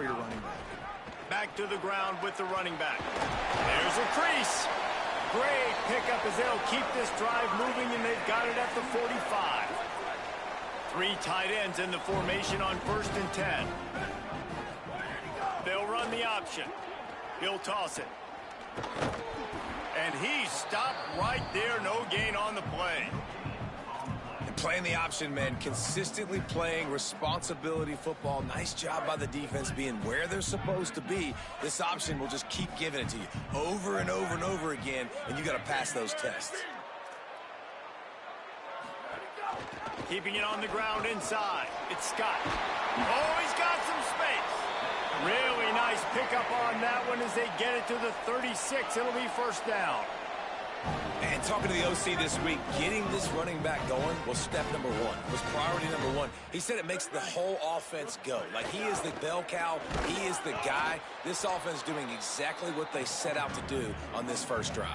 for your running back. Back to the ground with the running back. There's a crease. Great pickup as they'll keep this drive moving, and they've got it at the 45. 3 tight ends in the formation on 1st and 10. They'll run the option. He'll toss it. And he's stopped right there. No gain on the play. Playing the option, man, consistently playing responsibility football. Nice job by the defense being where they're supposed to be. This option will just keep giving it to you over and over and over again, and you got to pass those tests. Keeping it on the ground inside. It's Scott. Oh, he's got some space. Really nice pickup on that one as they get it to the 36. It'll be 1st down. And talking to the OC this week, getting this running back going was step number 1, was priority number 1. He said it makes the whole offense go. Like, he is the bell cow. He is the guy. This offense doing exactly what they set out to do on this first drive.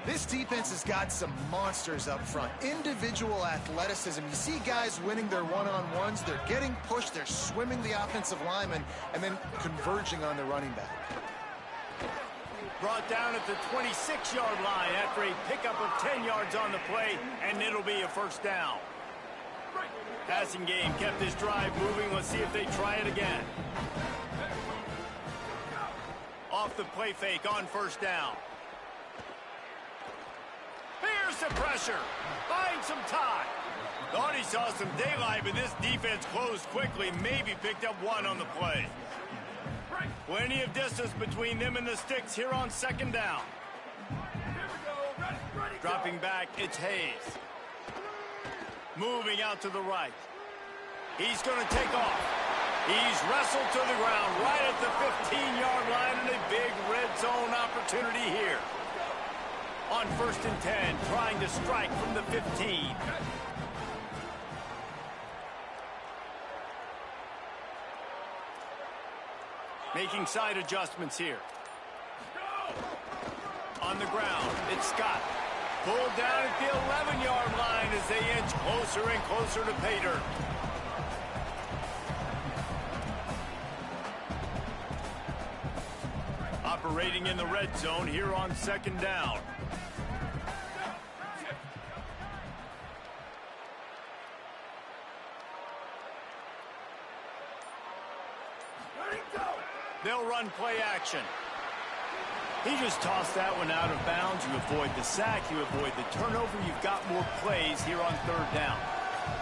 This defense has got some monsters up front. Individual athleticism. You see guys winning their one-on-ones. They're getting pushed. They're swimming the offensive lineman and then converging on the running back. Brought down at the 26-yard line after a pickup of 10 yards on the play, and it'll be a 1st down. Passing game kept this drive moving. Let's see if they try it again. Off the play fake on 1st down. Here's the pressure. Finds some time. Thought he saw some daylight, but this defense closed quickly. Maybe picked up 1 on the play. Plenty of distance between them and the sticks here on 2nd down. Dropping back, it's Hayes. Moving out to the right. He's going to take off. He's wrestled to the ground right at the 15-yard line, and a big red zone opportunity here. On 1st and 10, trying to strike from the 15. Making side adjustments here. On the ground, it's Scott. Pulled down at the 11-yard line as they inch closer and closer to pay dirt. Operating in the red zone here on 2nd down. They'll run play action. He just tossed that one out of bounds. You avoid the sack. You avoid the turnover. You've got more plays here on 3rd down.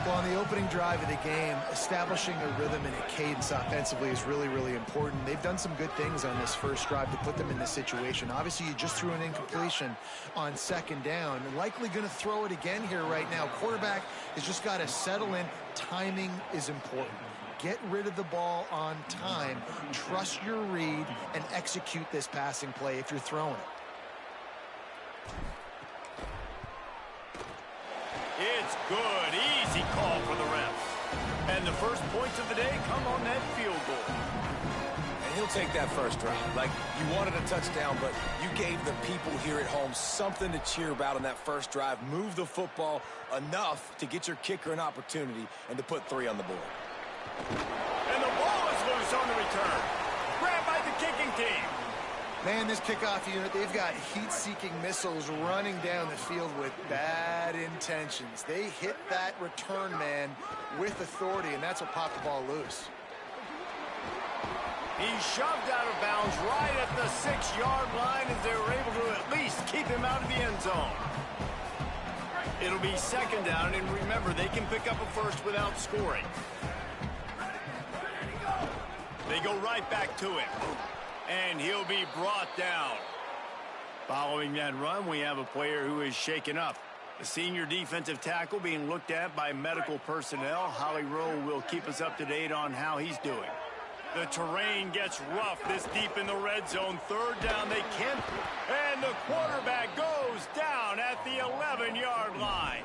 Well, on the opening drive of the game, establishing a rhythm and a cadence offensively is really, really important. They've done some good things on this first drive to put them in this situation. Obviously, you just threw an incompletion on 2nd down. Likely going to throw it again here right now. Quarterback has just got to settle in. Timing is important. Get rid of the ball on time. Trust your read and execute this passing play if you're throwing it. It's good. Easy call for the refs. And the first points of the day come on that field goal. And he'll take that first drive. Like, you wanted a touchdown, but you gave the people here at home something to cheer about on that first drive. Move the football enough to get your kicker an opportunity and to put 3 on the board. And the ball is loose on the return. Grabbed by the kicking team. Man, this kickoff unit, they've got heat-seeking missiles running down the field with bad intentions. They hit that return man with authority, and that's what popped the ball loose. He's shoved out of bounds right at the 6-yard line as they were able to at least keep him out of the end zone. It'll be 2nd down, and remember, they can pick up a first without scoring. They go right back to him, and he'll be brought down. Following that run, we have a player who is shaken up. The senior defensive tackle being looked at by medical personnel. Holly Rowe will keep us up to date on how he's doing. The terrain gets rough this deep in the red zone. 3rd down, they can't. And the quarterback goes down at the 11-yard line.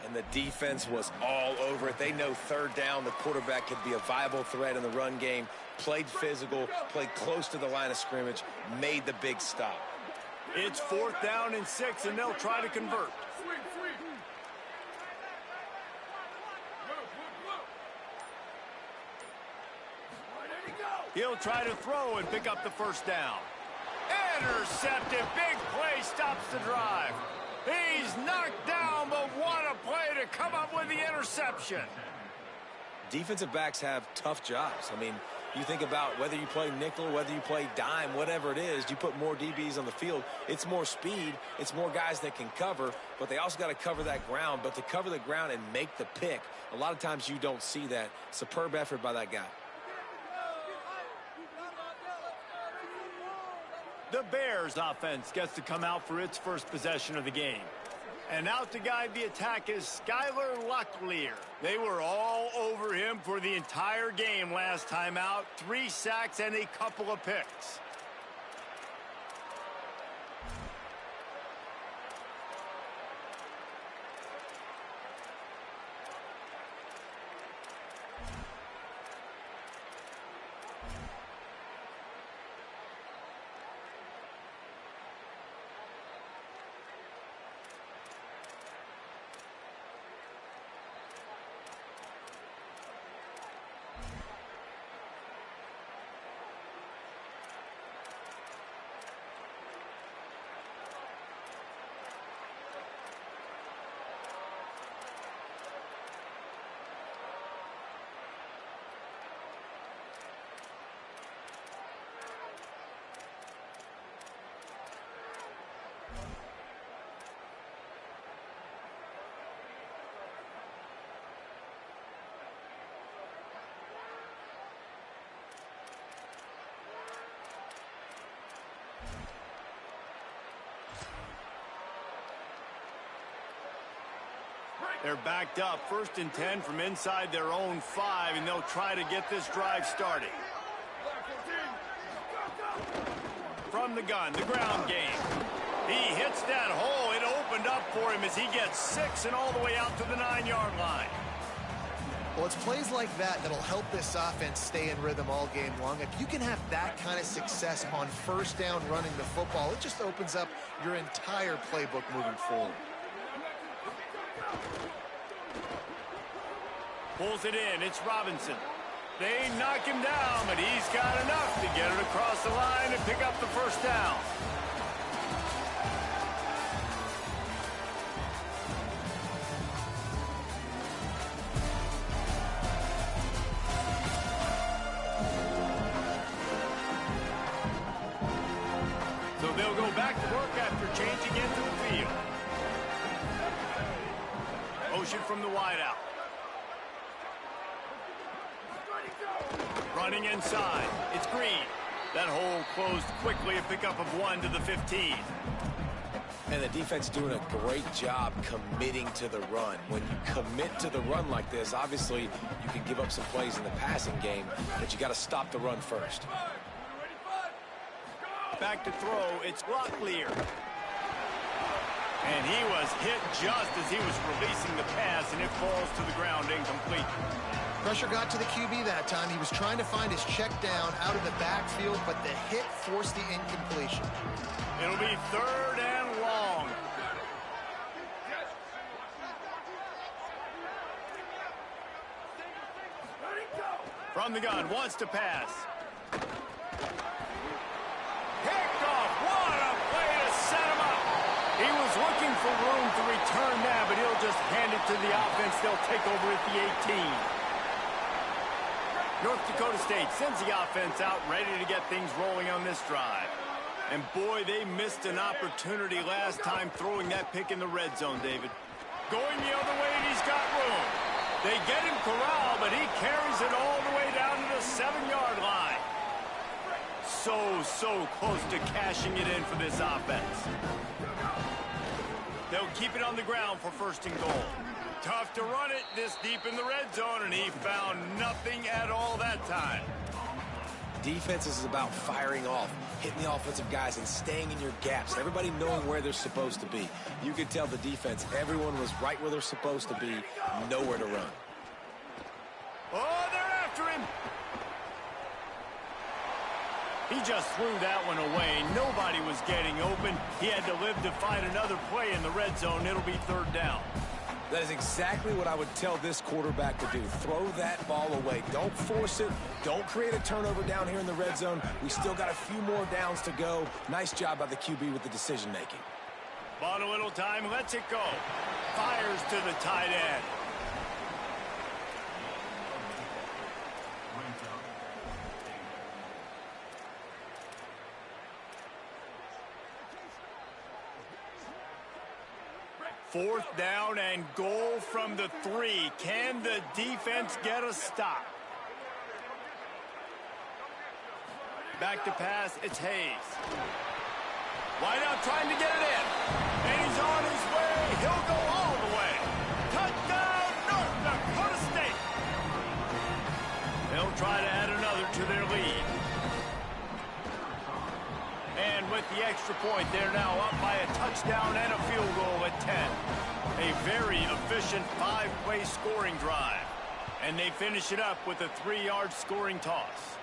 And the defense was all over it. They know 3rd down, the quarterback could be a viable threat in the run game. Played physical, played close to the line of scrimmage, made the big stop. It's 4th down and 6, and they'll try to convert. He'll try to throw and pick up the first down. Intercepted. Big play stops the drive. He's knocked down, but what a play to come up with the interception. Defensive backs have tough jobs. I mean, you think about whether you play nickel, whether you play dime, whatever it is, you put more DBs on the field. It's more speed. It's more guys that can cover, but they also got to cover that ground. But to cover the ground and make the pick, a lot of times you don't see that. Superb effort by that guy. The Bears offense gets to come out for its first possession of the game. And out to guide the attack is Skylar Locklear. They were all over him for the entire game last time out. 3 sacks and a couple of picks. They're backed up, 1st and 10 from inside their own 5, and they'll try to get this drive started. From the gun, the ground game. He hits that hole. It opened up for him as he gets 6 and all the way out to the 9-yard line. Well, it's plays like that that'll help this offense stay in rhythm all game long. If you can have that kind of success on 1st down running the football, it just opens up your entire playbook moving forward. Pulls it in. It's Robinson. They knock him down, but he's got enough to get it across the line and pick up the first down. So they'll go back to work after changing into the field. Motion from the wideout. Running inside. It's Green. That hole closed quickly, a pickup of 1 to the 15. And the defense doing a great job committing to the run. When you commit to the run like this, obviously you can give up some plays in the passing game, but you got to stop the run first. Back to throw. It's Locklear. And he was hit just as he was releasing the pass, and it falls to the ground incomplete. Pressure got to the QB that time. He was trying to find his check down out of the backfield, but the hit forced the incompletion. It'll be 3rd and long. From the gun, wants to pass. Picked off. What a play to set him up. He was looking for room to return that, but he'll just hand it to the offense. They'll take over at the 18. North Dakota State sends the offense out, ready to get things rolling on this drive. And boy, they missed an opportunity last time throwing that pick in the red zone, David. Going the other way, and he's got room. They get him corralled, but he carries it all the way down to the 7-yard line. So close to cashing it in for this offense. They'll keep it on the ground for 1st and goal. Tough to run it this deep in the red zone, and he found nothing at all that time. Defense is about firing off, hitting the offensive guys, and staying in your gaps. Everybody knowing where they're supposed to be. You could tell the defense, everyone was right where they're supposed to be, nowhere to run. Oh, they're after him. He just threw that one away. Nobody was getting open. He had to live to find another play in the red zone. It'll be 3rd down. That is exactly what I would tell this quarterback to do. Throw that ball away. Don't force it. Don't create a turnover down here in the red zone. We still got a few more downs to go. Nice job by the QB with the decision-making. Bought a little time, lets it go. Fires to the tight end. Fourth down and goal from the 3. Can the defense get a stop? Back to pass, it's Hayes. Wide out trying to get it in. And he's on his way. He'll go all the way. Touchdown, North Dakota State. They'll try to add another to their lead. And with the extra point, they're now up by a touchdown and a field goal at 10. A very efficient 5-play scoring drive. And they finish it up with a 3-yard scoring toss.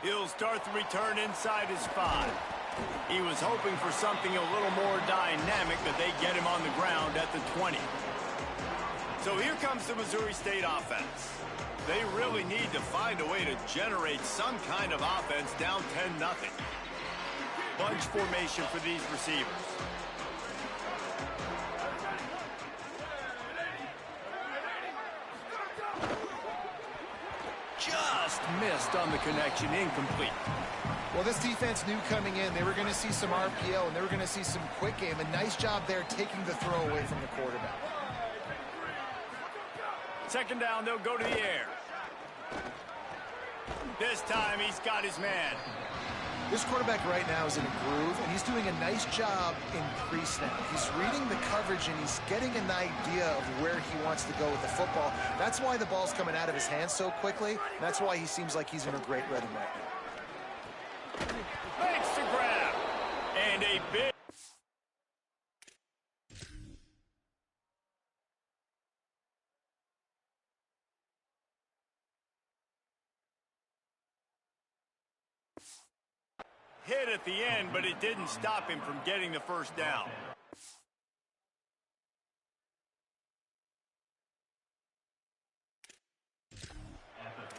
He'll start the return inside his 5. He was hoping for something a little more dynamic, but they get him on the ground at the 20. So here comes the Missouri State offense. They really need to find a way to generate some kind of offense down 10-0. Bunch formation for these receivers. Just missed on the connection, incomplete. Well, this defense knew coming in they were going to see some RPO and they were going to see some quick game. A nice job there taking the throw away from the quarterback. Second down, they'll go to the air. This time he's got his man. This quarterback right now is in a groove, and he's doing a nice job in pre-snap. He's reading the coverage, and he's getting an idea of where he wants to go with the football. That's why the ball's coming out of his hands so quickly. That's why he seems like he's in a great rhythm right now. Makes the grab. And a big... hit at the end, but it didn't stop him from getting the first down.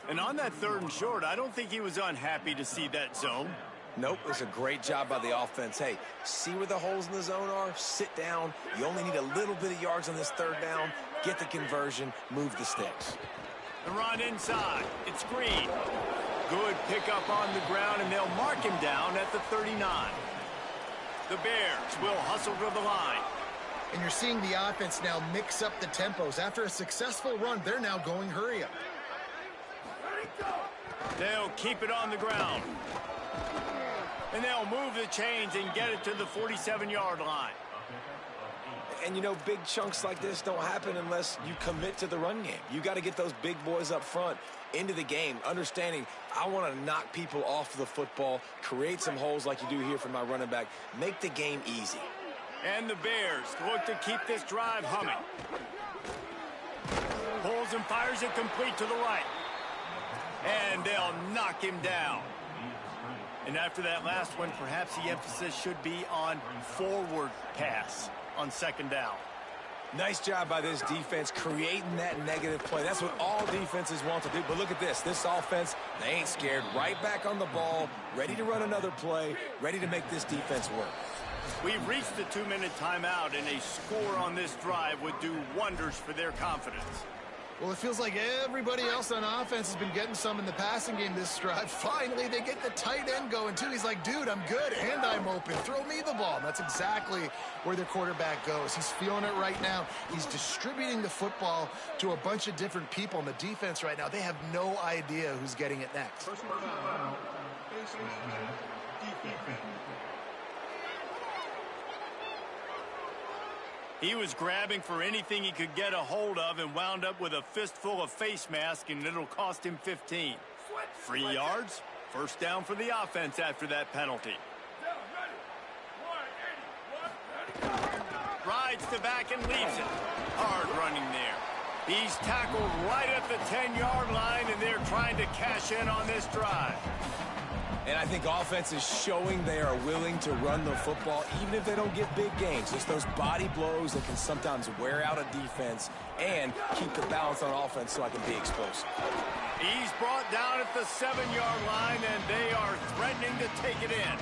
And on that 3rd and short, I don't think he was unhappy to see that zone. Nope, it's a great job by the offense. Hey, see where the holes in the zone are? Sit down. You only need a little bit of yards on this 3rd down. Get the conversion. Move the sticks. The run inside. It's Green. Good pickup on the ground, and they'll mark him down at the 39. The Bears will hustle to the line. And you're seeing the offense now mix up the tempos. After a successful run, they're now going hurry up. They'll keep it on the ground. And they'll move the chains and get it to the 47-yard line. And, you know, big chunks like this don't happen unless you commit to the run game. You got to get those big boys up front into the game, understanding I want to knock people off the football, create some holes like you do here for my running back, make the game easy. And the Bears look to keep this drive humming. Pulls and fires it complete to the right. And they'll knock him down. And after that last one, perhaps the emphasis should be on forward pass on 2nd down. Nice job by this defense creating that negative play. That's what all defenses want to do. But look at this. This offense, they ain't scared. Right back on the ball, ready to run another play, ready to make this defense work. We've reached the 2-minute timeout, and a score on this drive would do wonders for their confidence. Well, it feels like everybody else on offense has been getting some in the passing game this drive. Finally, they get the tight end going, too. He's like, dude, I'm good, and I'm open. Throw me the ball. And that's exactly where their quarterback goes. He's feeling it right now. He's distributing the football to a bunch of different people. And the defense right now, they have no idea who's getting it next. He was grabbing for anything he could get a hold of and wound up with a fistful of face mask, and it'll cost him 15. 3 yards, 1st down for the offense after that penalty. Rides to back and leaves it. Hard running there. He's tackled right at the 10-yard line, and they're trying to cash in on this drive. And I think offense is showing they are willing to run the football, even if they don't get big gains. Just those body blows that can sometimes wear out a defense and keep the balance on offense so I can be explosive. He's brought down at the 7-yard line, and they are threatening to take it in.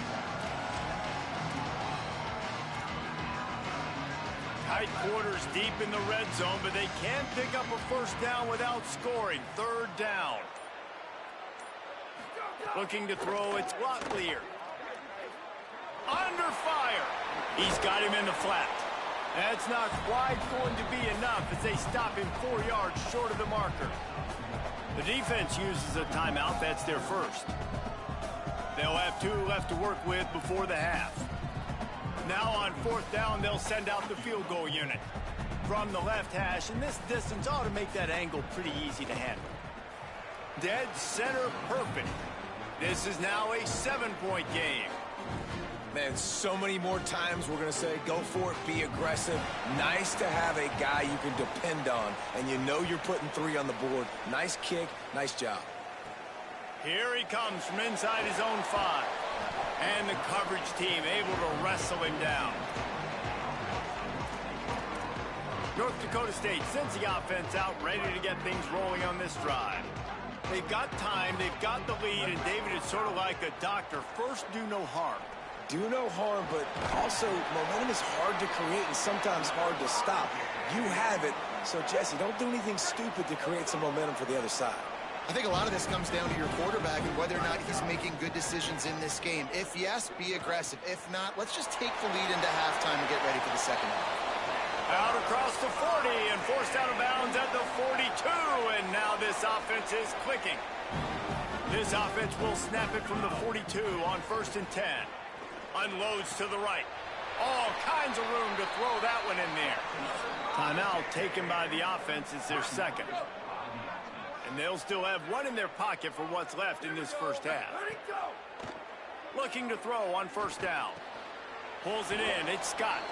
Tight quarters deep in the red zone, but they can't pick up a first down without scoring. 3rd down. Looking to throw, it's Locklear. Under fire. He's got him in the flat. That's not quite going to be enough as they stop him 4 yards short of the marker. The defense uses a timeout. That's their first. They'll have 2 left to work with before the half. Now on 4th down, they'll send out the field goal unit. From the left hash, and this distance ought to make that angle pretty easy to handle. Dead center perfect. This is now a 7-point game. Man, so many more times we're going to say, go for it, be aggressive. Nice to have a guy you can depend on, and you know you're putting 3 on the board. Nice kick, nice job. Here he comes from inside his own 5. And the coverage team able to wrestle him down. North Dakota State sends the offense out, ready to get things rolling on this drive. They've got time, they've got the lead, and David, it's sort of like a doctor. First, do no harm. Do no harm, but also momentum is hard to create and sometimes hard to stop. You have it, so Jesse, don't do anything stupid to create some momentum for the other side. I think a lot of this comes down to your quarterback and whether or not he's making good decisions in this game. If yes, be aggressive. If not, let's just take the lead into halftime and get ready for the second half. Out across the 40 and forced out of bounds at the 42, and now this offense is clicking. This offense will snap it from the 42 on 1st and 10. Unloads to the right. All kinds of room to throw that one in there. Timeout taken by the offense is their second. And they'll still have 1 in their pocket for what's left in this first half. Looking to throw on 1st down. Pulls it in. It's Scott.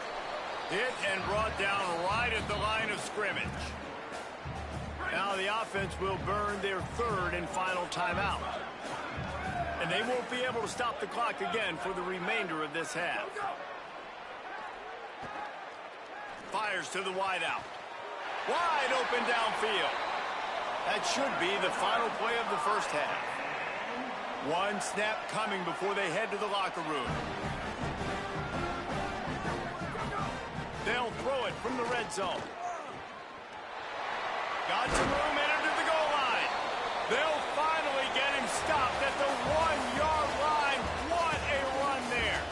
Hit and brought down right at the line of scrimmage. Now the offense will burn their 3rd and final timeout. And they won't be able to stop the clock again for the remainder of this half. Fires to the wideout. Wide open downfield. That should be the final play of the first half. 1 snap coming before they head to the locker room. They'll throw it from the red zone. Got some room, entered to the goal line. They'll finally get him stopped at the 1-yard line. What a run there.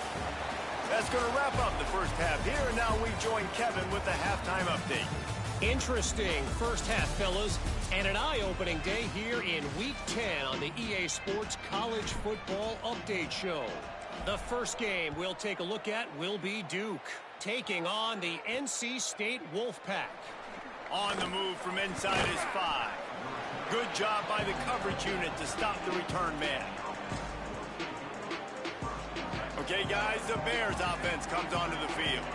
That's going to wrap up the first half here, and now we join Kevin with the halftime update. Interesting first half, fellas, and an eye-opening day here in Week 10 on the EA Sports College Football Update Show. The first game we'll take a look at will be Duke, taking on the NC State Wolfpack. On the move from inside his 5. Good job by the coverage unit to stop the return man. Okay, guys, the Bears offense comes onto the field.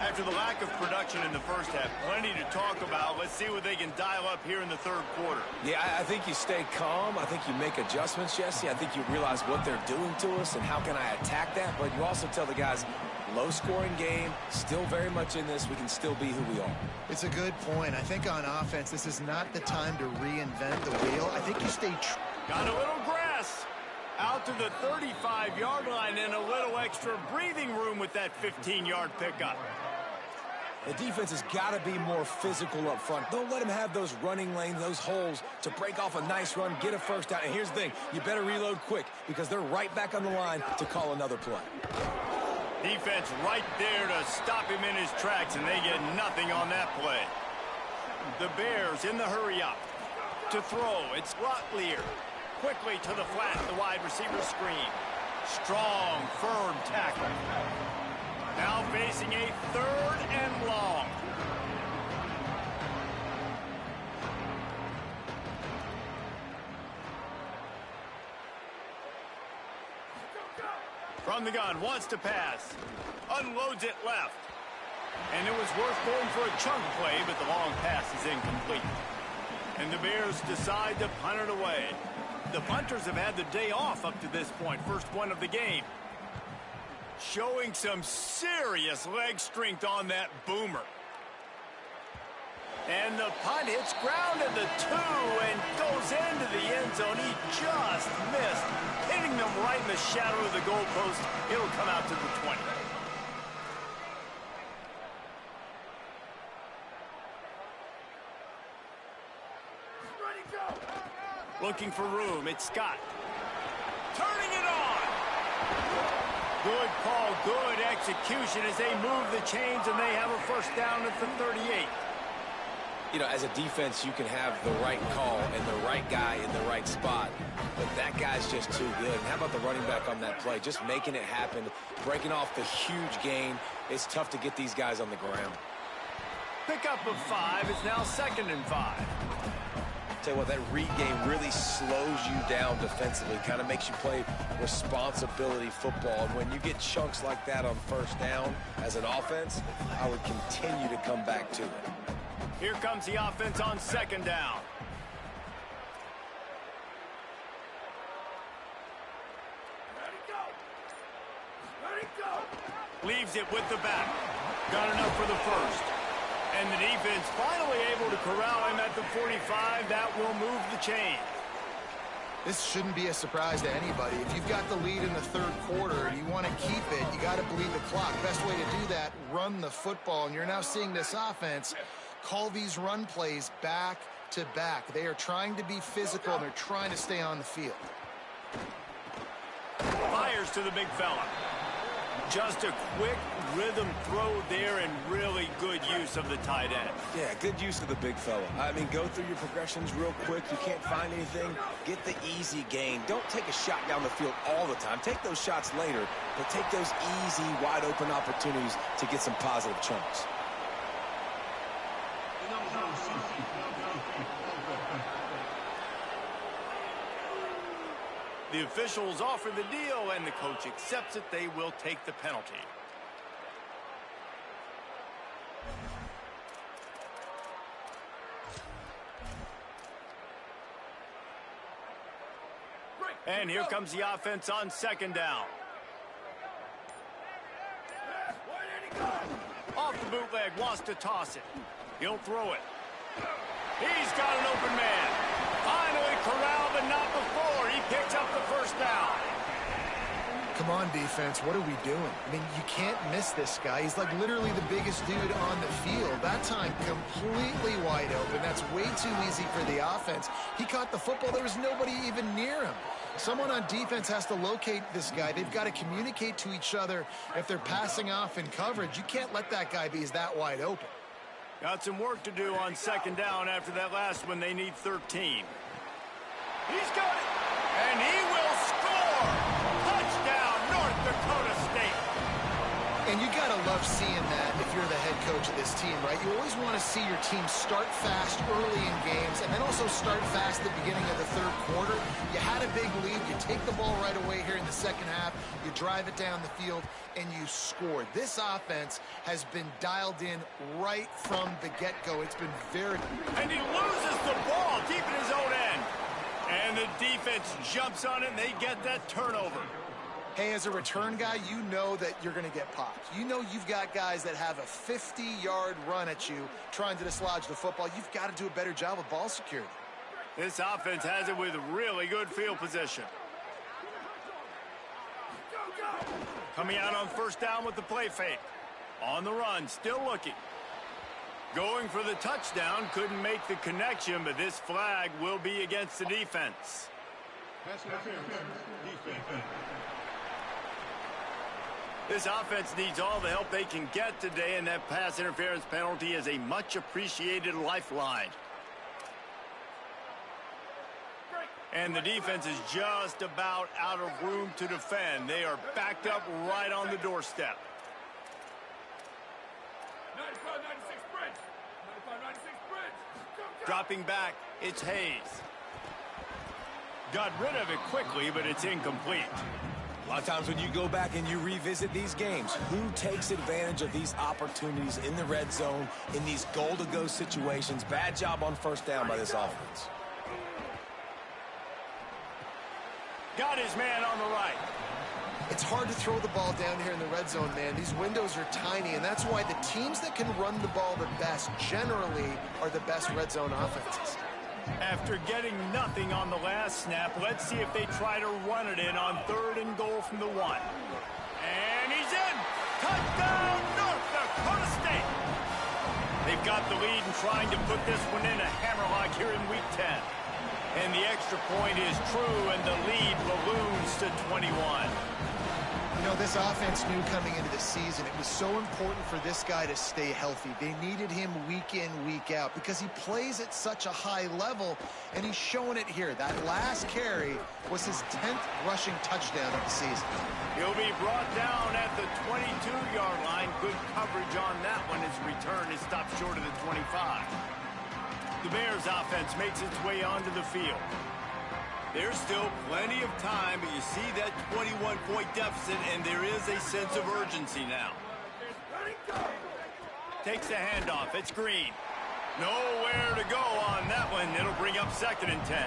After the lack of production in the first half, plenty to talk about. Let's see what they can dial up here in the 3rd quarter. Yeah, I think you stay calm. I think you make adjustments, Jesse. I think you realize what they're doing to us and how can I attack that. But you also tell the guys, low-scoring game, still very much in this. We can still be who we are. It's a good point. I think on offense, this is not the time to reinvent the wheel. I think you stay true. Got a little grass. Out to the 35-yard line and a little extra breathing room with that 15-yard pickup. The defense has got to be more physical up front. Don't let them have those running lanes, those holes to break off a nice run, get a first down. And here's the thing, you better reload quick because they're right back on the line to call another play. Defense right there to stop him in his tracks, and they get nothing on that play. The Bears in the hurry up. To throw, it's Locklear. Quickly to the flat, the wide receiver screen. Strong, firm tackle. Now facing a 3rd and long. From the gun, wants to pass. Unloads it left. And it was worth going for a chunk play, but the long pass is incomplete. And the Bears decide to punt it away. The punters have had the day off up to this point. First one of the game. Showing some serious leg strength on that boomer. And the punt hits ground at the 2 and goes into the end zone. He just missed, hitting them right in the shadow of the goalpost. It'll come out to the 20. Looking for room. It's Scott. Turning it on. Good call, good execution as they move the chains, and they have a first down at the 38. You know, as a defense, you can have the right call and the right guy in the right spot, but that guy's just too good. And how about the running back on that play? Just making it happen, breaking off the huge gain. It's tough to get these guys on the ground. Pickup of 5 is now 2nd and 5. Tell you what, that read game really slows you down defensively, kind of makes you play responsibility football. And when you get chunks like that on first down as an offense, I would continue to come back to it. Here comes the offense on 2nd down. Leaves it with the back. Got enough for the first. And the defense finally able to corral him at the 45. That will move the chain. This shouldn't be a surprise to anybody. If you've got the lead in the 3rd quarter and you want to keep it, you got to bleed the clock. Best way to do that, run the football. And you're now seeing this offense call these run plays back to back. They are trying to be physical, and they're trying to stay on the field. Fires to the big fella. Just a quick rhythm throw there and really good use of the tight end. Yeah, good use of the big fella. I mean, go through your progressions real quick. You can't find anything, get the easy gain. Don't take a shot down the field all the time. Take those shots later, but take those easy, wide-open opportunities to get some positive chunks. The officials offer the deal, and the coach accepts it. They will take the penalty. And here comes the offense on 2nd down. Off the bootleg, wants to toss it. He'll throw it. He's got an open man. Finally corralled, but not before. He picks up the first down. Come on, defense. What are we doing? I mean, you can't miss this guy. He's like literally the biggest dude on the field. That time, completely wide open. That's way too easy for the offense. He caught the football. There was nobody even near him. Someone on defense has to locate this guy. They've got to communicate to each other if they're passing off in coverage. You can't let that guy be that wide open. Got some work to do on 2nd down after that last one. They need 13. He's got it. And he will score. Touchdown, North Dakota State. And you got to love seeing that if you're the head coach of this team, right? You always want to see your team start fast early in games and then also start fast at the beginning of the 3rd quarter. You had a big lead. You take the ball right away here in the 2nd half. You drive it down the field, and you scored. This offense has been dialed in right from the get-go. It's been very... And he loses the ball deep in his own end. And the defense jumps on it, and they get that turnover. Hey, as a return guy, you know that you're going to get popped. You know you've got guys that have a 50-yard run at you trying to dislodge the football. You've got to do a better job of ball security. This offense has it with really good field position. Coming out on 1st down with the play fake. On the run, still looking. Going for the touchdown, couldn't make the connection, but this flag will be against the defense. This offense needs all the help they can get today, and that pass interference penalty is a much-appreciated lifeline. And the defense is just about out of room to defend. They are backed up right on the doorstep. 95-96 bridge. 95-96 bridge. Dropping back, it's Hayes. Got rid of it quickly, but it's incomplete. A lot of times when you go back and you revisit these games, who takes advantage of these opportunities in the red zone, in these goal-to-go situations? Bad job on 1st down by this offense. Got his man on the right. It's hard to throw the ball down here in the red zone, man. These windows are tiny, and that's why the teams that can run the ball the best generally are the best red zone offenses. After getting nothing on the last snap, let's see if they try to run it in on 3rd and goal from the 1. And he's in! Touchdown, North Dakota State! They've got the lead and trying to put this one in a hammerlock here in week 10. And the extra point is true, and the lead balloons to 21. You know, this offense knew coming into the season it was so important for this guy to stay healthy. They needed him week in, week out because he plays at such a high level, and he's showing it here. That last carry was his 10th rushing touchdown of the season. He'll be brought down at the 22-yard line. Good coverage on that one. His return is stopped short of the 25. The Bears offense makes its way onto the field. There's still plenty of time, but you see that 21-point deficit, and there is a sense of urgency now. Takes the handoff. It's Green. Nowhere to go on that one. It'll bring up 2nd and 10.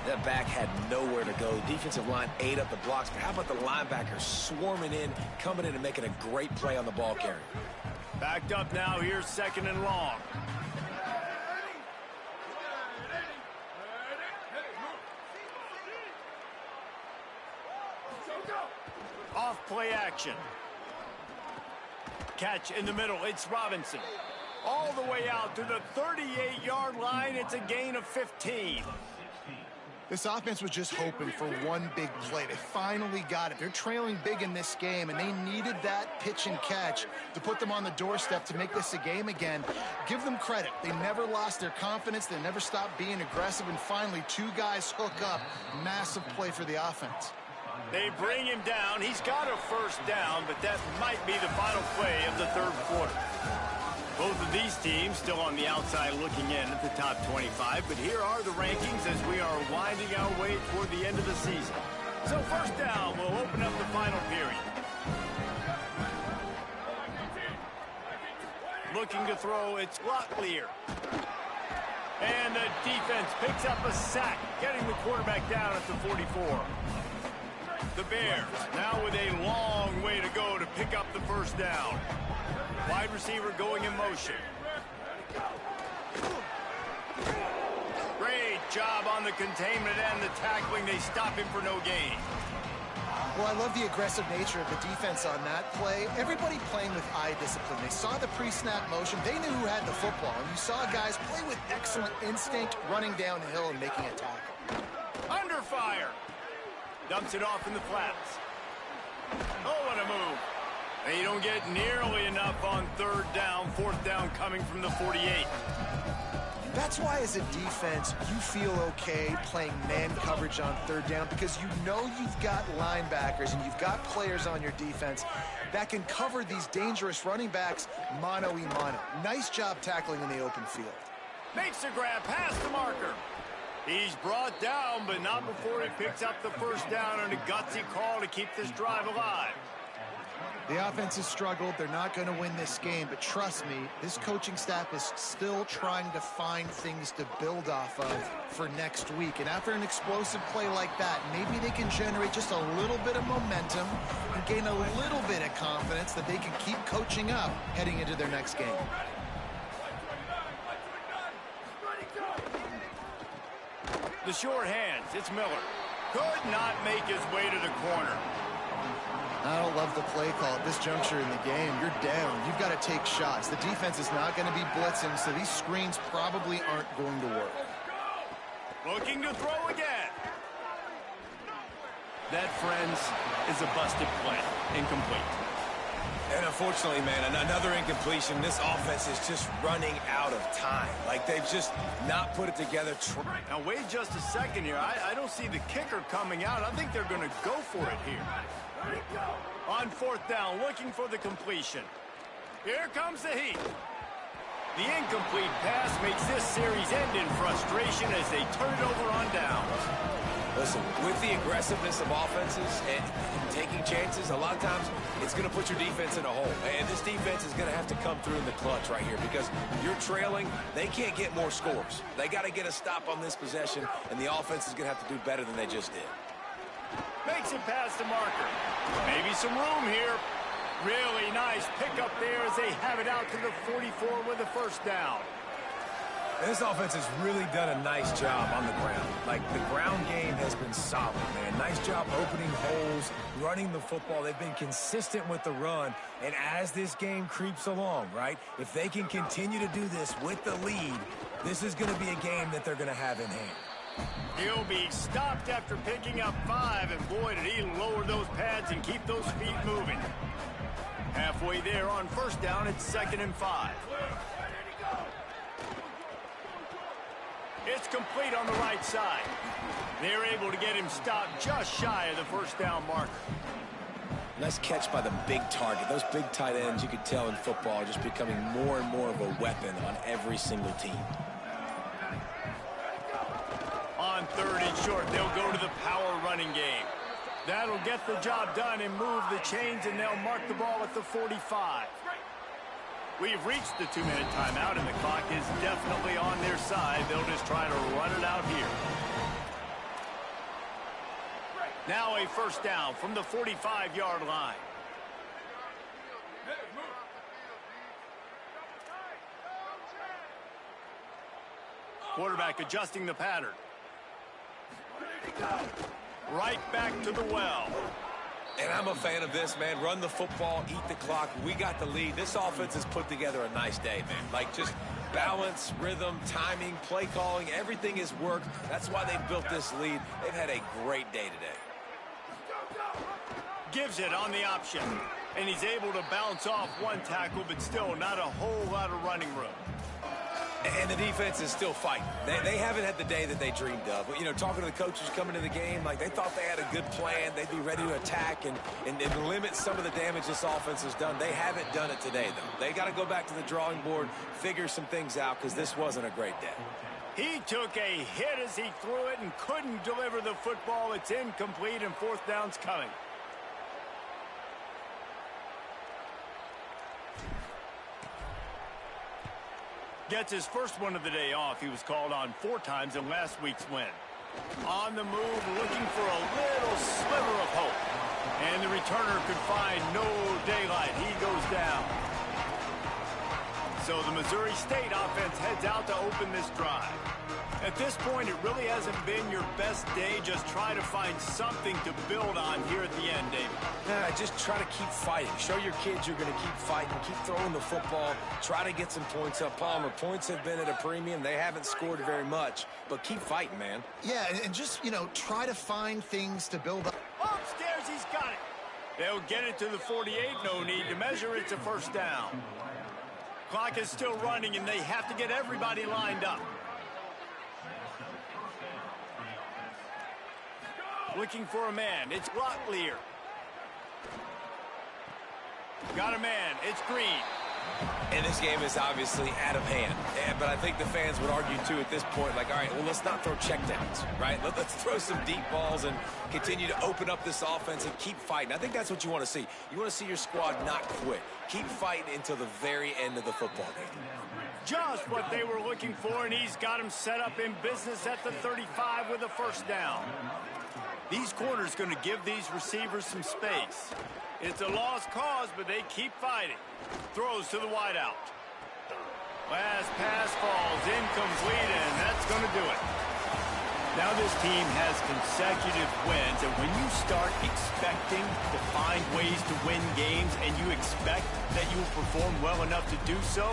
That back had nowhere to go. Defensive line ate up the blocks, but how about the linebackers swarming in, coming in and making a great play on the ball carrier? Backed up now. Here's 2nd and long. Off play action. Catch in the middle. It's Robinson. All the way out to the 38-yard line. It's a gain of 15. This offense was just hoping for one big play. They finally got it. They're trailing big in this game, and they needed that pitch and catch to put them on the doorstep to make this a game again. Give them credit. They never lost their confidence. They never stopped being aggressive, and finally 2 guys hook up. Massive play for the offense. They bring him down. He's got a 1st down, but that might be the final play of the 3rd quarter. Both of these teams still on the outside looking in at the top 25, but here are the rankings as we are winding our way toward the end of the season. So 1st down will open up the final period. Looking to throw, it's Locklear. And the defense picks up a sack, getting the quarterback down at the 44. The Bears now with a long way to go to pick up the 1st down. Wide receiver going in motion. Great job on the containment and the tackling. They stop him for no gain. Well, I love the aggressive nature of the defense on that play. Everybody playing with eye discipline. They saw the pre-snap motion. They knew who had the football. And you saw guys play with excellent instinct, running downhill and making a tackle. Under fire. Dumps it off in the flats. Oh, what a move. They don't get nearly enough on 3rd down. 4th down coming from the 48. That's why as a defense, you feel okay playing man coverage on 3rd down because you know you've got linebackers and you've got players on your defense that can cover these dangerous running backs mano-a-mano. Nice job tackling in the open field. Makes a grab past the marker. He's brought down, but not before he picks up the 1st down on a gutsy call to keep this drive alive. The offense has struggled. They're not going to win this game, but trust me, this coaching staff is still trying to find things to build off of for next week. And after an explosive play like that, maybe they can generate just a little bit of momentum and gain a little bit of confidence that they can keep coaching up heading into their next game. The short hands, it's Miller. Could not make his way to the corner. I don't love the play call at this juncture in the game. You're down. You've got to take shots. The defense is not going to be blitzing, so these screens probably aren't going to work. Looking to throw again. That, friends, is a busted play. Incomplete. And unfortunately, man, another incompletion. This offense is just running out of time. Like, they've just not put it together. Now, wait just a second here. I don't see the kicker coming out. I think they're going to go for it here. On 4th down, looking for the completion. Here comes the heat. The incomplete pass makes this series end in frustration as they turn it over on downs. Listen, with the aggressiveness of offenses and taking chances, a lot of times it's going to put your defense in a hole. And this defense is going to have to come through in the clutch right here because you're trailing. They can't get more scores. They got to get a stop on this possession, and the offense is going to have to do better than they just did. Makes it past the marker. Maybe some room here. Really nice pickup there as they have it out to the 44 with a first down. This offense has really done a nice job on the ground. Like, the ground game has been solid, man. Nice job opening holes, running the football. They've been consistent with the run. And as this game creeps along, right, if they can continue to do this with the lead, this is going to be a game that they're going to have in hand. He'll be stopped after picking up 5, and boy, did he lower those pads and keep those feet moving. Halfway there on first down, it's 2nd and 5. It's complete on the right side. They're able to get him stopped just shy of the first down marker. Nice catch by the big target. Those big tight ends, you could tell in football, are just becoming more and more of a weapon on every single team. On 3rd and short, they'll go to the power running game. That'll get the job done and move the chains, and they'll mark the ball at the 45. We've reached the 2-minute timeout, and the clock is definitely on their side. They'll just try to run it out here. Now a first down from the 45-yard line. Quarterback adjusting the pattern. Right back to the well. And I'm a fan of this, man. Run the football, eat the clock. We got the lead. This offense has put together a nice day, man. Like, just balance, rhythm, timing, play calling, everything has worked. That's why they built this lead. They've had a great day today. Gives it on the option. And he's able to bounce off one tackle, but still not a whole lot of running room. And the defense is still fighting. They haven't had the day that they dreamed of. You know, talking to the coaches coming to the game, like, they thought they had a good plan. They'd be ready to attack and limit some of the damage this offense has done. They haven't done it today, though. They got to go back to the drawing board, figure some things out, because this wasn't a great day. He took a hit as he threw it and couldn't deliver the football. It's incomplete, and 4th down's coming. Gets his first one of the day off. He was called on 4 times in last week's win. On the move, looking for a little sliver of hope. And the returner could find no daylight. He goes down. So the Missouri State offense heads out to open this drive. At this point, it really hasn't been your best day. Just try to find something to build on here at the end, David. Yeah, just try to keep fighting. Show your kids you're going to keep fighting. Keep throwing the football. Try to get some points up. Palmer, points have been at a premium. They haven't scored very much, but keep fighting, man. Yeah, and just, you know, try to find things to build up. Upstairs, he's got it. They'll get it to the 48. No need to measure. It's a first down. Clock is still running, and they have to get everybody lined up. Looking for a man. It's Rotlier. Got a man. It's Green. And this game is obviously out of hand. But I think the fans would argue, too, at this point, like, all right, well, let's not throw checkdowns, right? Let's throw some deep balls and continue to open up this offense and keep fighting. I think that's what you want to see. You want to see your squad not quit. Keep fighting until the very end of the football game. Just what they were looking for, and he's got him set up in business at the 35 with a first down. These corners going to give these receivers some space. It's a lost cause, but they keep fighting. Throws to the wideout. Last pass falls incomplete, and that's going to do it. Now this team has consecutive wins, and when you start expecting to find ways to win games and you expect that you will perform well enough to do so,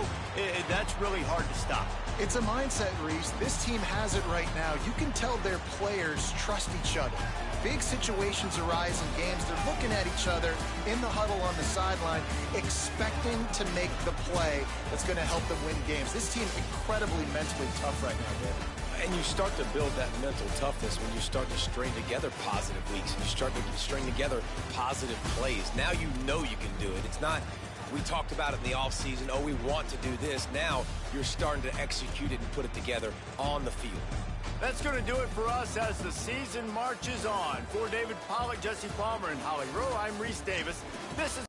that's really hard to stop. It's a mindset, Reese. This team has it right now. You can tell their players trust each other. Big situations arise in games. They're looking at each other in the huddle on the sideline, expecting to make the play that's going to help them win games. This team's incredibly mentally tough right now, David. And you start to build that mental toughness when you start to string together positive weeks. And you start to string together positive plays. Now you know you can do it. It's not, we talked about it in the offseason, oh, we want to do this. Now you're starting to execute it and put it together on the field. That's going to do it for us as the season marches on. For David Pollack, Jesse Palmer, and Holly Rowe, I'm Reese Davis. This is